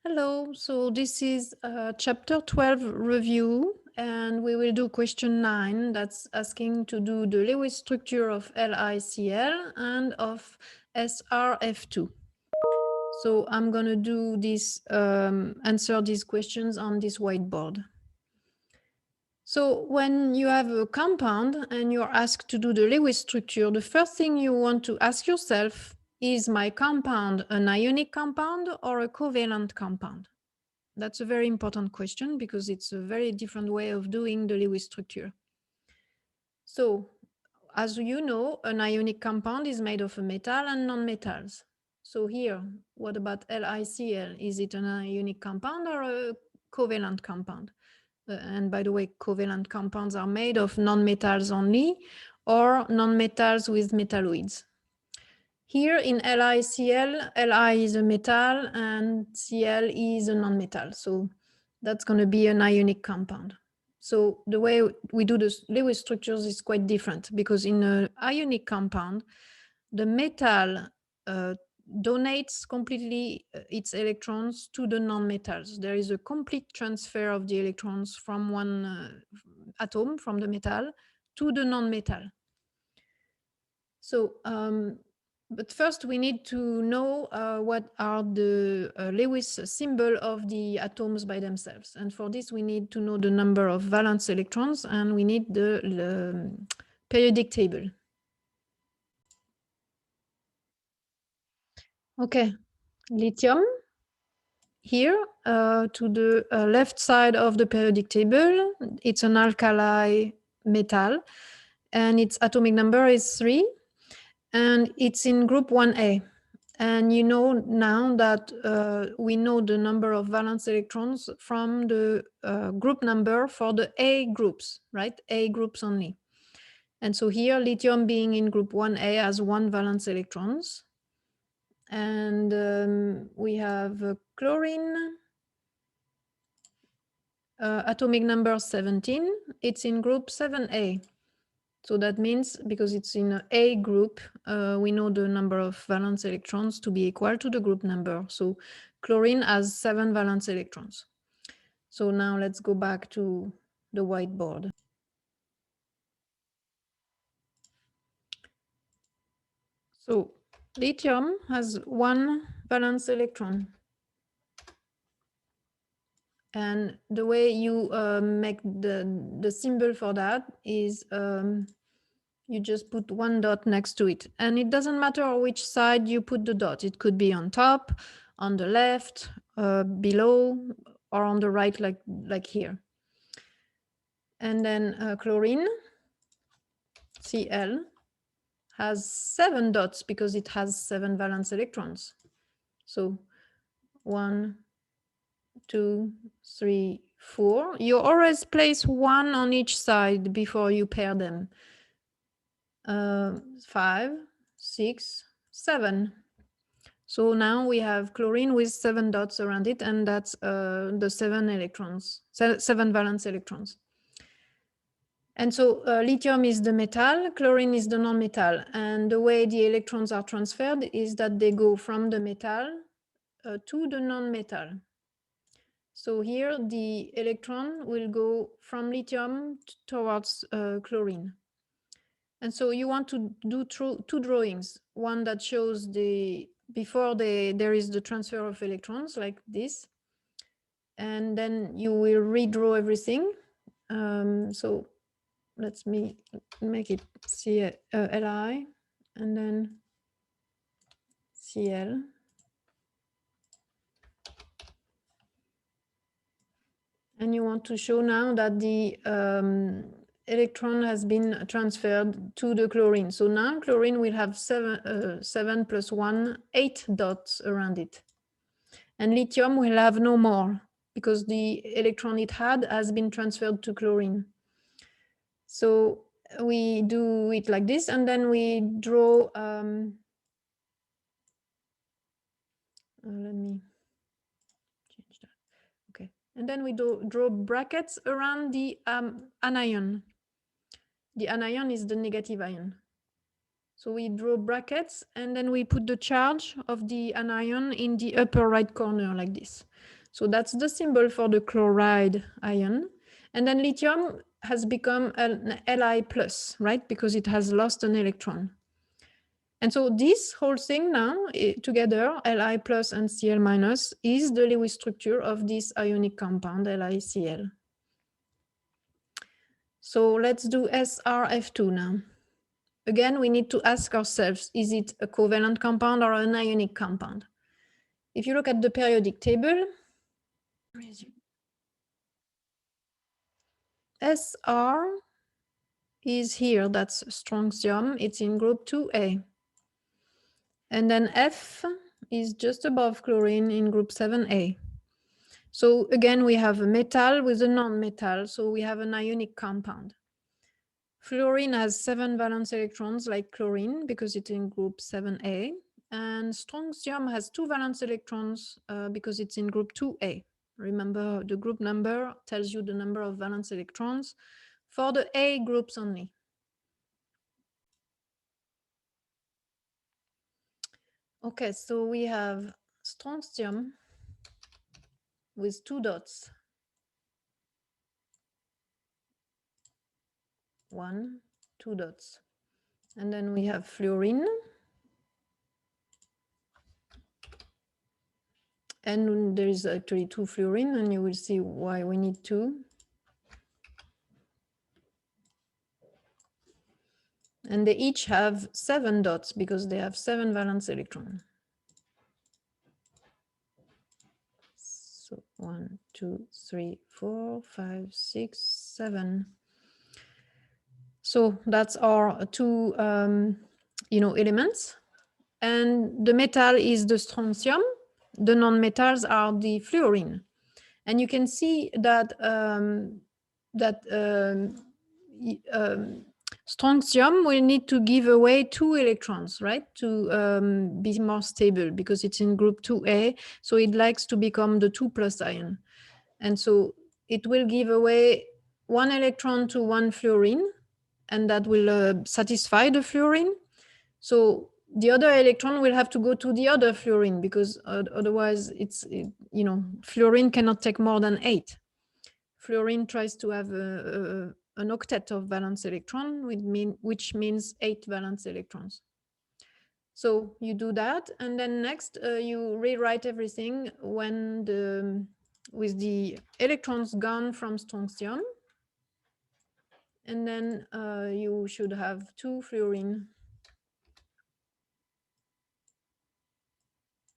Hello, so this is chapter 12 review, and we will do question 9 that's asking to do the Lewis structure of LiCl and of SrF2. So I'm going to do this, answer these questions on this whiteboard. So when you have a compound and you're asked to do the Lewis structure, the first thing you want to ask yourself is my compound an ionic compound or a covalent compound? That's a very important question because it's a very different way of doing the Lewis structure. So, as you know, an ionic compound is made of a metal and non-metals. So here, what about LiCl? Is it an ionic compound or a covalent compound? And by the way, covalent compounds are made of non-metals only or non-metals with metalloids. Here in LiCl, Li is a metal and Cl is a non-metal. So that's going to be an ionic compound. So the way we do the Lewis structures is quite different because in an ionic compound, the metal donates completely its electrons to the non-metals. There is a complete transfer of the electrons from one atom, from the metal, to the non-metal. So but first, we need to know what are the Lewis symbol of the atoms by themselves. And for this, we need to know the number of valence electrons, and we need the periodic table. Okay, lithium. Here, to the left side of the periodic table, it's an alkali metal, and its atomic number is 3, and it's in group 1A. And you know now that we know the number of valence electrons from the group number for the A groups, right? A groups only. And so here, lithium being in group 1A has 1 valence electrons. And we have chlorine, atomic number 17. It's in group 7A. So that means because it's in A group, we know the number of valence electrons to be equal to the group number. So chlorine has 7 valence electrons. So now let's go back to the whiteboard. So lithium has 1 valence electron. And the way you make the symbol for that is you just put 1 dot next to it. And it doesn't matter which side you put the dot. It could be on top, on the left, below, or on the right, like here. And then chlorine, Cl, has 7 dots because it has 7 valence electrons. So 1, 2, 3, 4. You always place 1 on each side before you pair them. 5, 6, 7. So now we have chlorine with 7 dots around it, and that's the 7 electrons, 7 valence electrons. And so lithium is the metal, chlorine is the non-metal. And the way the electrons are transferred is that they go from the metal to the non-metal. So here the electron will go from lithium towards chlorine. And so you want to do 2 drawings, one that shows before there is the transfer of electrons like this, and then you will redraw everything. So let's make it Li, and then Cl. And you want to show now that the electron has been transferred to the chlorine. So now chlorine will have 7 plus 1, 8 dots around it. And lithium will have no more because the electron it had has been transferred to chlorine. So we do it like this, and then we draw, let me change that. Okay, and then we draw brackets around the anion. The anion is the negative ion. So we draw brackets, and then we put the charge of the anion in the upper right corner like this. So that's the symbol for the chloride ion. And then lithium has become an Li plus, right? Because it has lost an electron. And so this whole thing now, together, Li plus and Cl minus, is the Lewis structure of this ionic compound, LiCl. So let's do SRF2 now. Again, we need to ask ourselves, is it a covalent compound or an ionic compound? If you look at the periodic table, SR is here, that's strontium, it's in group 2A. And then F is just above chlorine in group 7A. So again, we have a metal with a non-metal, so we have an ionic compound. Fluorine has 7 valence electrons like chlorine because it's in group 7A. And strontium has 2 valence electrons because it's in group 2A. Remember, the group number tells you the number of valence electrons for the A groups only. Okay, so we have strontium with 2 dots. 1, 2 dots. And then we have fluorine. And there is actually 2 fluorine, and you will see why we need 2. And they each have 7 dots because they have 7 valence electrons. So 1, 2, 3, 4, 5, 6, 7. So that's our 2 elements. And the metal is the strontium. The non-metals are the fluorine. And you can see that strontium will need to give away 2 electrons, right, to be more stable because it's in group 2A. So it likes to become the 2 plus ion. And so it will give away 1 electron to 1 fluorine, and that will satisfy the fluorine. So the other electron will have to go to the other fluorine because otherwise fluorine cannot take more than 8. Fluorine tries to have an octet of valence electron, which means 8 valence electrons. So you do that, and then next you rewrite everything with the electrons gone from strontium, and then you should have 2 fluorine.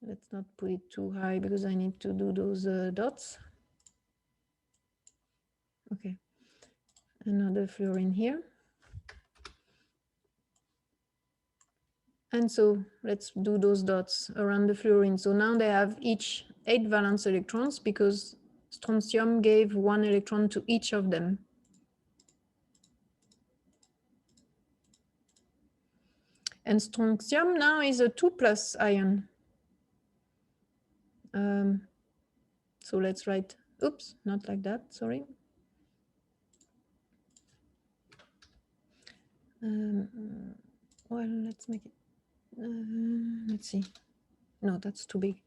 Let's not put it too high because I need to do those dots. Okay, another fluorine here. And so let's do those dots around the fluorine. So now they have each 8 valence electrons because strontium gave 1 electron to each of them. And strontium now is a 2 plus ion. So let's write, oops, not like that, sorry. Well, let's make it, let's see. No, that's too big.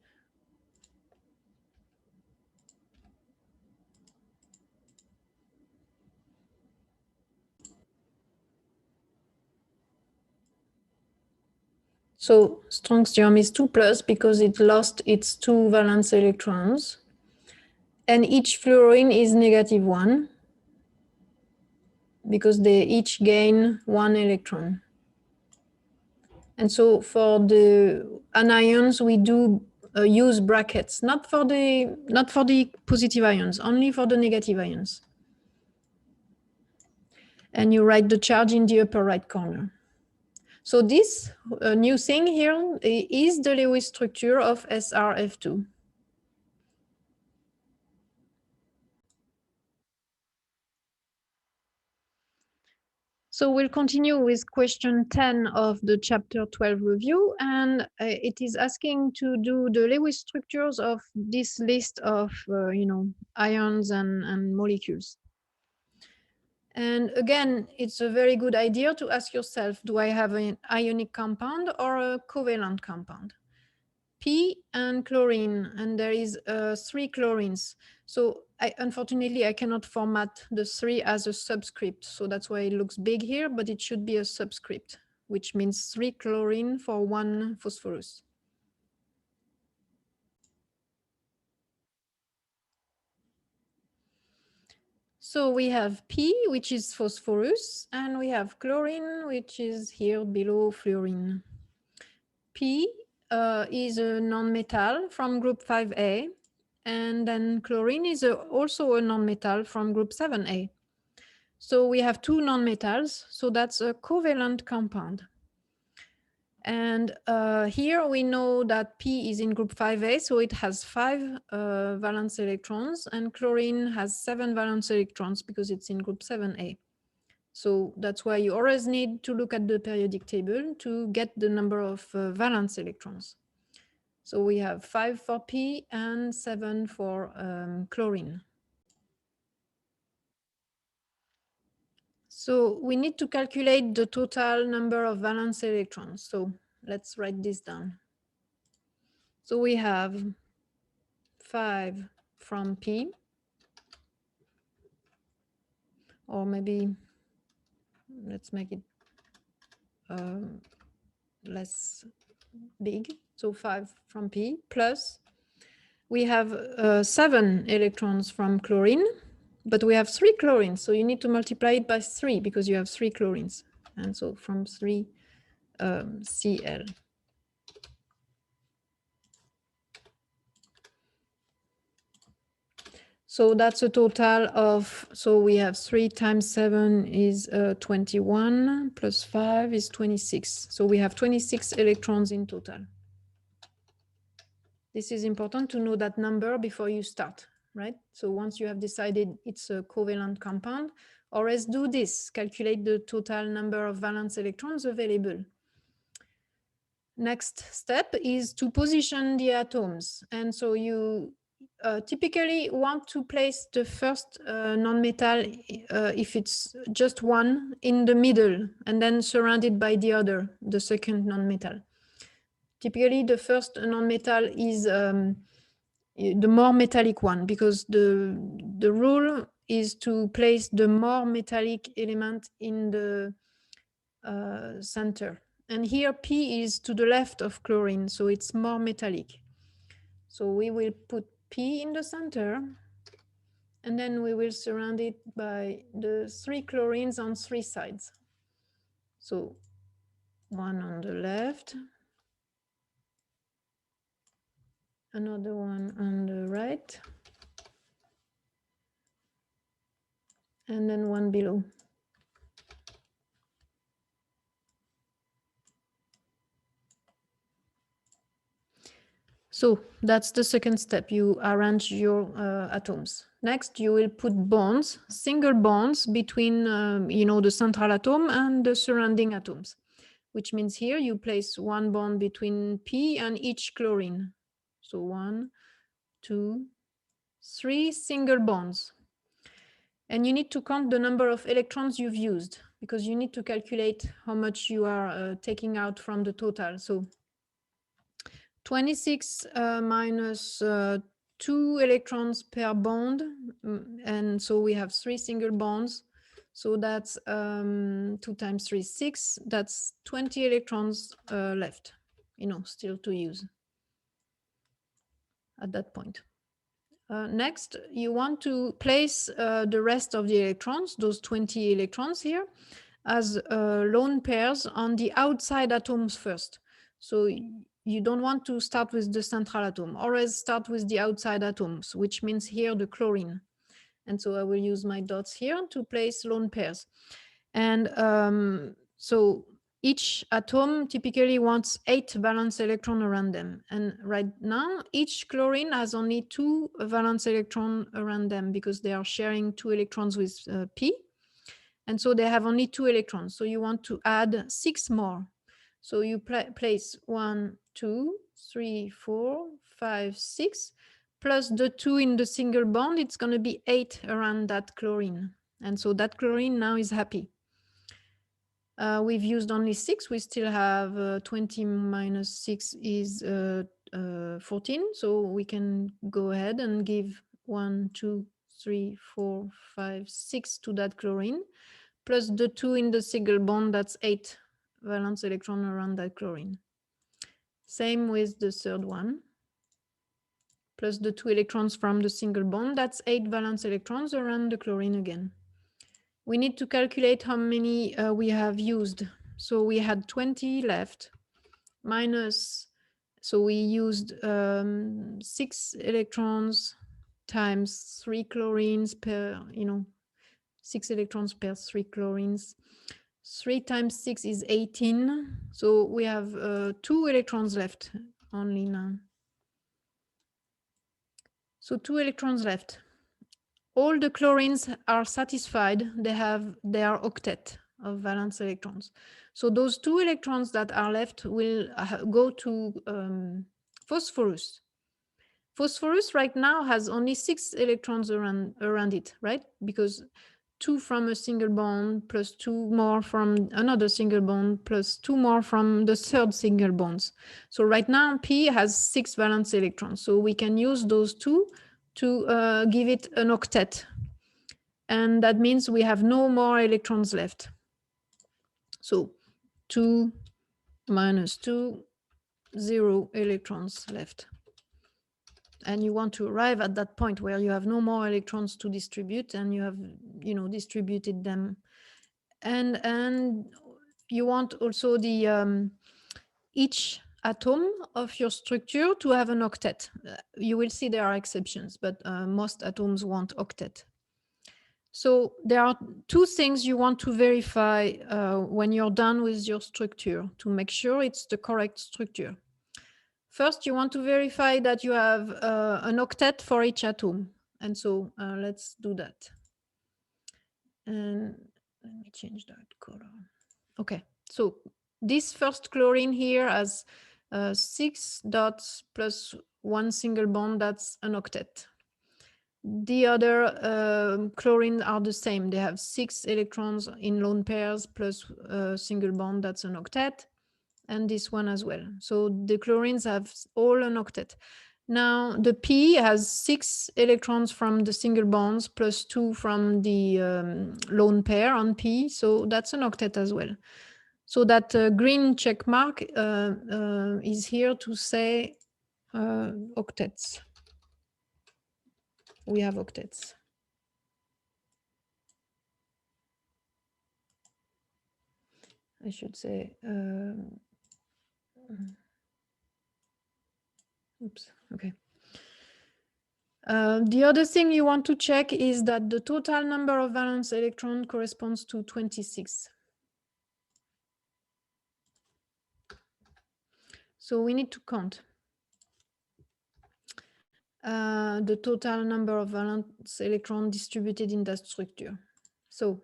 So strontium is 2 plus because it lost its 2 valence electrons. And each fluorine is -1 because they each gain 1 electron. And so for the anions, we do use brackets, not for the positive ions, only for the negative ions. And you write the charge in the upper right corner. So this new thing here is the Lewis structure of SRF2. So we'll continue with question 10 of the chapter 12 review, and it is asking to do the Lewis structures of this list of ions and molecules. And again, it's a very good idea to ask yourself, do I have an ionic compound or a covalent compound? P and chlorine, and there is 3 chlorines. So unfortunately, I cannot format the 3 as a subscript. So that's why it looks big here, but it should be a subscript, which means 3 chlorine for 1 phosphorus. So we have P, which is phosphorus, and we have chlorine, which is here below fluorine. P is a non-metal from group 5A, and then chlorine is also a non-metal from group 7A. So we have 2 non-metals, so that's a covalent compound. And here we know that P is in group 5A, so it has 5 valence electrons, and chlorine has 7 valence electrons because it's in group 7A. So that's why you always need to look at the periodic table to get the number of valence electrons. So we have 5 for P and 7 for chlorine. So we need to calculate the total number of valence electrons. So let's write this down. So we have 5 from P, or maybe let's make it less big. So 5 from P plus we have 7 electrons from chlorine, but we have 3 chlorines. So you need to multiply it by 3 because you have 3 chlorines. And so from 3 Cl. So that's a total of, so we have 3 times 7 is 21 plus 5 is 26. So we have 26 electrons in total. This is important to know that number before you start, right? So once you have decided it's a covalent compound, always do this, calculate the total number of valence electrons available. Next step is to position the atoms. And so you typically want to place the first non-metal, if it's just one, in the middle, and then surrounded by the other, the second non-metal. Typically, the first non-metal is the more metallic one, because the rule is to place the more metallic element in the center. And here P is to the left of chlorine, so it's more metallic. So we will put P in the center, and then we will surround it by the 3 chlorines on 3 sides. So 1 on the left, another one on the right, and then 1 below. So that's the second step. You arrange your atoms. Next, you will put bonds, single bonds between, the central atom and the surrounding atoms, which means here you place 1 bond between P and each chlorine. So 1, 2, 3 single bonds. And you need to count the number of electrons you've used, because you need to calculate how much you are taking out from the total. So 26 minus 2 electrons per bond, and so we have 3 single bonds. So that's 2 times 3, 6. That's 20 electrons left, still to use at that point. Next, you want to place the rest of the electrons, those 20 electrons here, as lone pairs on the outside atoms first. So you don't want to start with the central atom. Always start with the outside atoms, which means here the chlorine. And so I will use my dots here to place lone pairs. And so each atom typically wants 8 valence electrons around them. And right now, each chlorine has only 2 valence electrons around them because they are sharing 2 electrons with P. And so they have only 2 electrons. So you want to add 6 more. So you place 1, 2, 3, 4, 5, 6, plus the 2 in the single bond, it's going to be 8 around that chlorine. And so that chlorine now is happy. We've used only 6. We still have 20 minus 6 is 14. So we can go ahead and give 1, 2, 3, 4, 5, 6 to that chlorine, plus the 2 in the single bond, that's 8 valence electron around that chlorine. Same with the third one, plus the 2 electrons from the single bond, that's 8 valence electrons around the chlorine again. We need to calculate how many we have used. So we had 20 left, minus, so we used 6 electrons times 3 chlorines per, 6 electrons per 3 chlorines. 3 times 6 is 18. So we have 2 electrons left only now. So 2 electrons left. All the chlorines are satisfied. They are octet of valence electrons. So those 2 electrons that are left will go to phosphorus. Phosphorus right now has only 6 electrons around it, right? Because 2 from a single bond plus 2 more from another single bond plus 2 more from the third single bonds. So right now P has 6 valence electrons. So we can use those 2 to give it an octet. And that means we have no more electrons left. So 2 minus 2, 0 electrons left. And you want to arrive at that point where you have no more electrons to distribute and you have, distributed them. And you want also the each atom of your structure to have an octet. You will see there are exceptions, but most atoms want octet. So there are 2 things you want to verify when you're done with your structure to make sure it's the correct structure. First, you want to verify that you have an octet for each atom. And so let's do that. And let me change that color. Okay, so this first chlorine here has 6 dots plus 1 single bond, that's an octet. The other chlorine are the same. They have 6 electrons in lone pairs plus a single bond, that's an octet. And this one as well. So the chlorines have all an octet. Now the P has 6 electrons from the single bonds plus 2 from the lone pair on P. So that's an octet as well. So that green check mark is here to say octets. We have octets. I should say, oops, okay. The other thing you want to check is that the total number of valence electrons corresponds to 26. So we need to count the total number of valence electrons distributed in that structure. So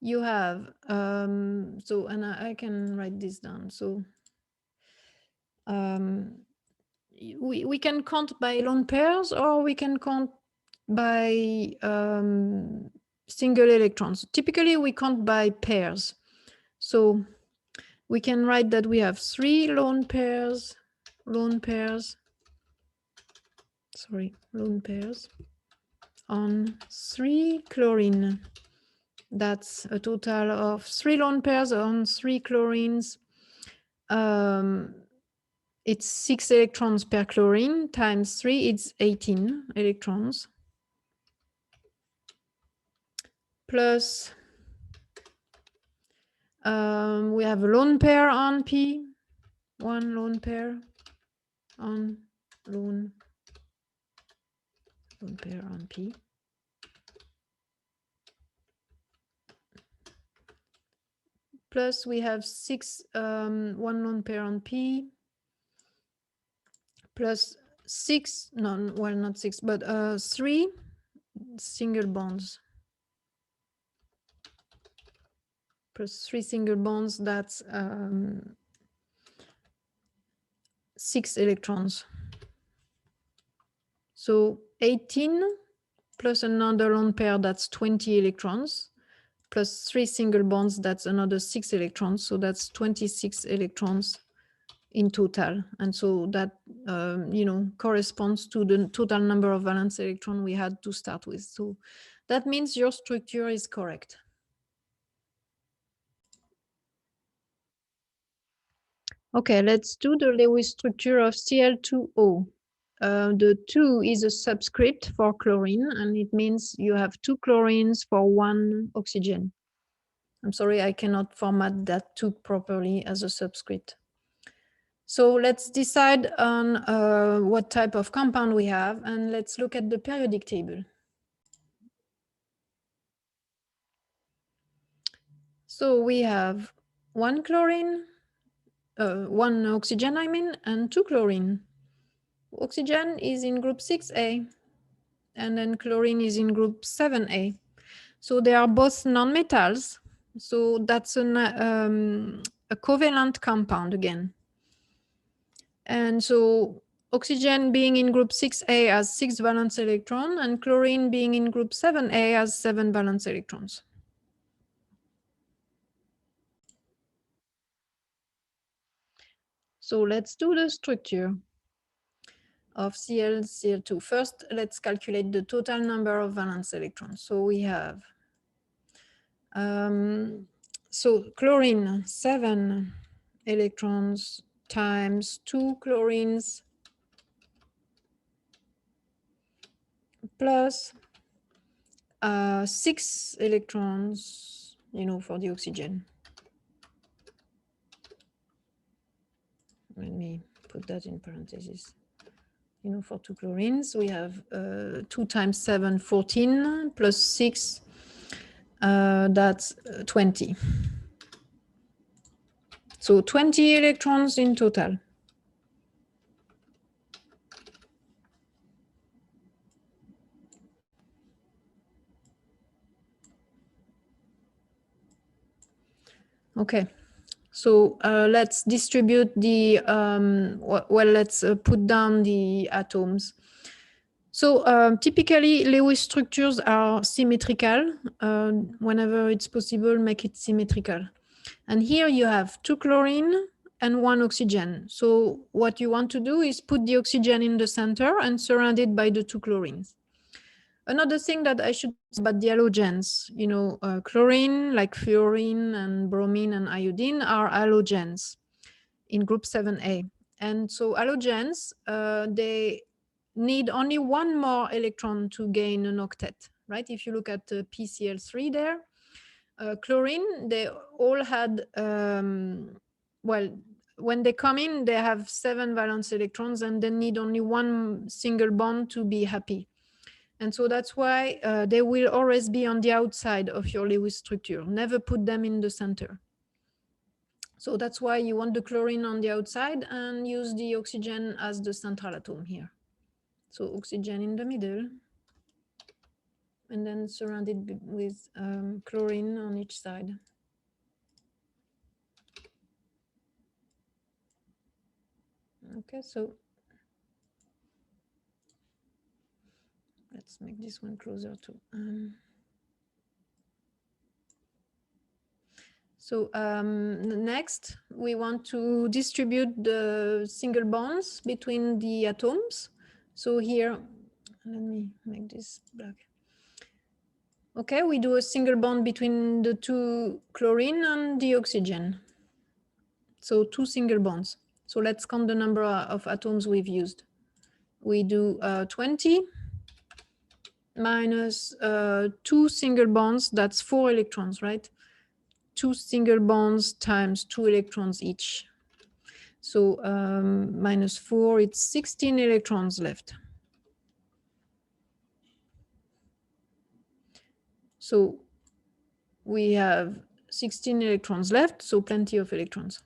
you have, and I can write this down. So we can count by lone pairs or we can count by single electrons. Typically, we count by pairs. So we can write that we have 3 lone pairs on 3 chlorine. That's a total of 3 lone pairs on 3 chlorines. It's 6 electrons per chlorine times 3, it's 18 electrons. Plus, we have a lone pair on P, 1 lone pair on lone pair on P. Plus we have 6, 1 lone pair on P, plus 6, no, well, not 6, but 3 single bonds. Plus 3 single bonds, that's 6 electrons. So 18 plus another lone pair, that's 20 electrons, plus 3 single bonds, that's another 6 electrons. So that's 26 electrons in total. And so that, corresponds to the total number of valence electrons we had to start with. So that means your structure is correct. Okay, let's do the Lewis structure of Cl2O. The 2 is a subscript for chlorine, and it means you have 2 chlorines for 1 oxygen. I'm sorry, I cannot format that 2 properly as a subscript. So let's decide on what type of compound we have, and let's look at the periodic table. So we have 1 chlorine, 1 oxygen, and 2 chlorine. Oxygen is in group 6A, and then chlorine is in group 7A. So they are both nonmetals. So that's a covalent compound again. And so oxygen being in group 6A has 6 valence electrons, and chlorine being in group 7A has 7 valence electrons. So let's do the structure of Cl2. First, let's calculate the total number of valence electrons. So we have, so chlorine, 7 electrons times 2 chlorines plus 6 electrons, for the oxygen. Let me put that in parentheses. For 2 chlorines, we have 2 times 7, 14, plus 6, that's 20. So 20 electrons in total. Okay, so let's distribute the, let's put down the atoms. So typically Lewis structures are symmetrical. Whenever it's possible, make it symmetrical. And here you have 2 chlorine and 1 oxygen. So what you want to do is put the oxygen in the center and surround it by the 2 chlorines. Another thing that I should say about the halogens, chlorine, like fluorine and bromine and iodine, are halogens in group 7A. And so halogens, they need only 1 more electron to gain an octet, right? If you look at PCl3 there, chlorine, they all had, when they come in, they have 7 valence electrons and they need only 1 single bond to be happy. And so that's why they will always be on the outside of your Lewis structure. Never put them in the center. So that's why you want the chlorine on the outside and use the oxygen as the central atom here. So oxygen in the middle, and then surrounded with chlorine on each side. Okay, so let's make this one closer to. So next, we want to distribute the single bonds between the atoms. So here, let me make this black. Okay, we do a single bond between the 2 chlorine and the oxygen. So 2 single bonds. So let's count the number of atoms we've used. We do 20 minus 2 single bonds, that's 4 electrons, right? 2 single bonds times 2 electrons each. So minus 4, it's 16 electrons left. So we have 16 electrons left, so plenty of electrons.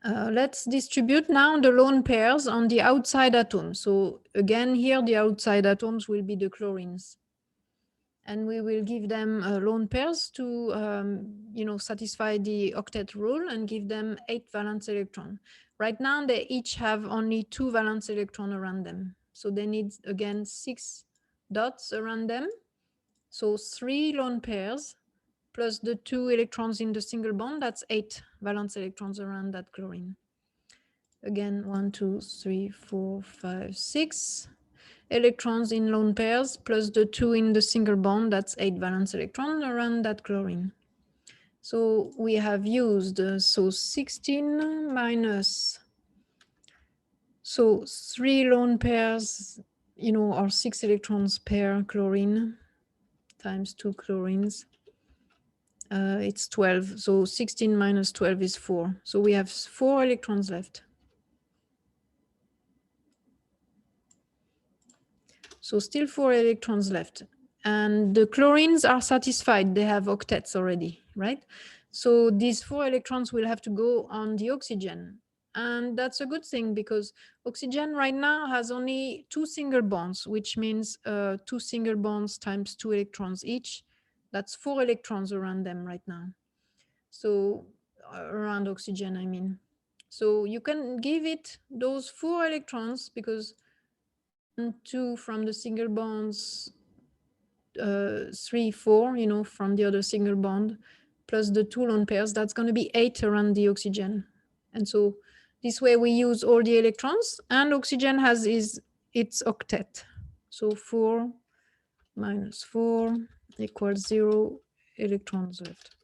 Let's distribute now the lone pairs on the outside atoms. So again, here the outside atoms will be the chlorines. And we will give them lone pairs to satisfy the octet rule and give them 8 valence electrons. Right now, they each have only 2 valence electrons around them. So they need, again, 6 dots around them. So 3 lone pairs plus the 2 electrons in the single bond, that's 8 valence electrons around that chlorine. Again, 1, 2, 3, 4, 5, 6 electrons in lone pairs plus the 2 in the single bond, that's 8 valence electrons around that chlorine. So we have used, so 16 minus, so 3 lone pairs, or 6 electrons per chlorine times 2 chlorines. It's 12. So 16 minus 12 is 4. So we have 4 electrons left. So still 4 electrons left. And the chlorines are satisfied. They have octets already, right? So these 4 electrons will have to go on the oxygen. And that's a good thing because oxygen right now has only 2 single bonds, which means 2 single bonds times 2 electrons each. That's 4 electrons around them right now. So around oxygen, I mean. So you can give it those 4 electrons because 2 from the single bonds, 3, 4, from the other single bond, plus the 2 lone pairs, that's going to be 8 around the oxygen. And so this way we use all the electrons, and oxygen has its octet. So 4 minus 4 equals 0 electrons left.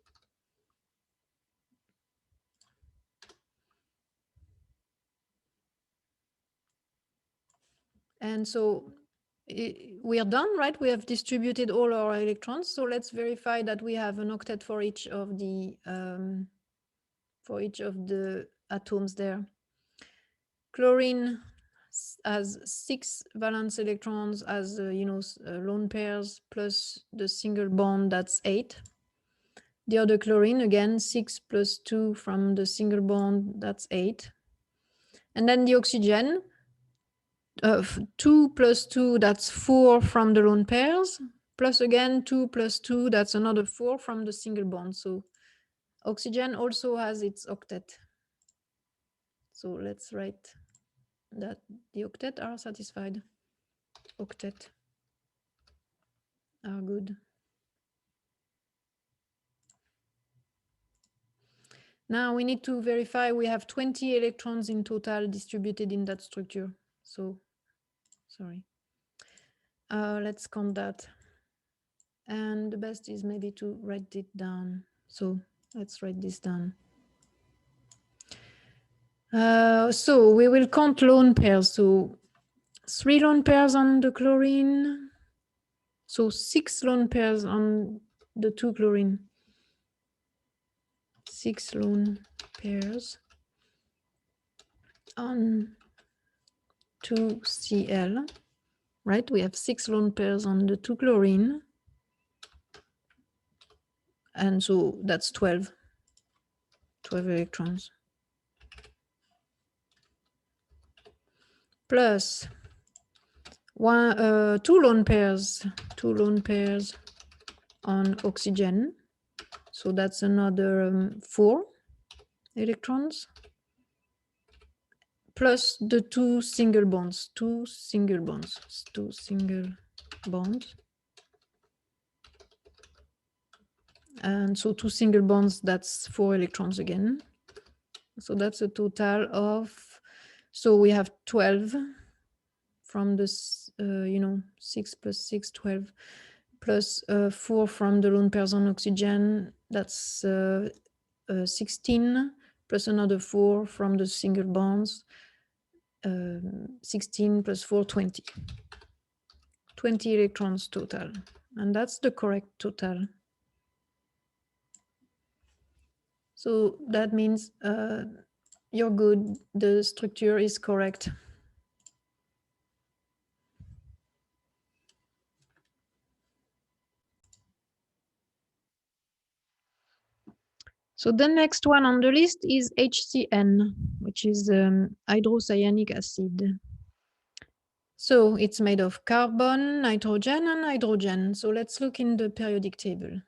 And so we are done, right? We have distributed all our electrons. So let's verify that we have an octet for each of the atoms there. Chlorine has 6 valence electrons as lone pairs plus the single bond, that's 8. The other chlorine, again, 6 plus 2 from the single bond, that's 8. And then the oxygen, 2 plus 2, that's 4 from the lone pairs, plus again 2 plus 2, that's another 4 from the single bond. So oxygen also has its octet. So let's write that the octet are satisfied. Octet are good. Now we need to verify we have 20 electrons in total distributed in that structure. So, sorry. Let's count that. And the best is maybe to write it down. So let's write this down. So we will count lone pairs. So 3 lone pairs on the chlorine. So 6 lone pairs on the 2 chlorine. 6 lone pairs on 2Cl. Right? We have 6 lone pairs on the 2 chlorine. And so that's 12 electrons. Plus 2 lone pairs on oxygen. So that's another 4 electrons. Plus the 2 single bonds, 2 single bonds. And so 2 single bonds, that's 4 electrons again. So that's a total of, so we have 12 from this, 6 plus 6, 12, plus 4 from the lone pairs on oxygen, that's 16, plus another 4 from the single bonds, 16 plus 4, 20. 20 electrons total. And that's the correct total. So that means you're good. The structure is correct. So the next one on the list is HCN, which is hydrocyanic acid. So it's made of carbon, nitrogen, and hydrogen. So let's look in the periodic table.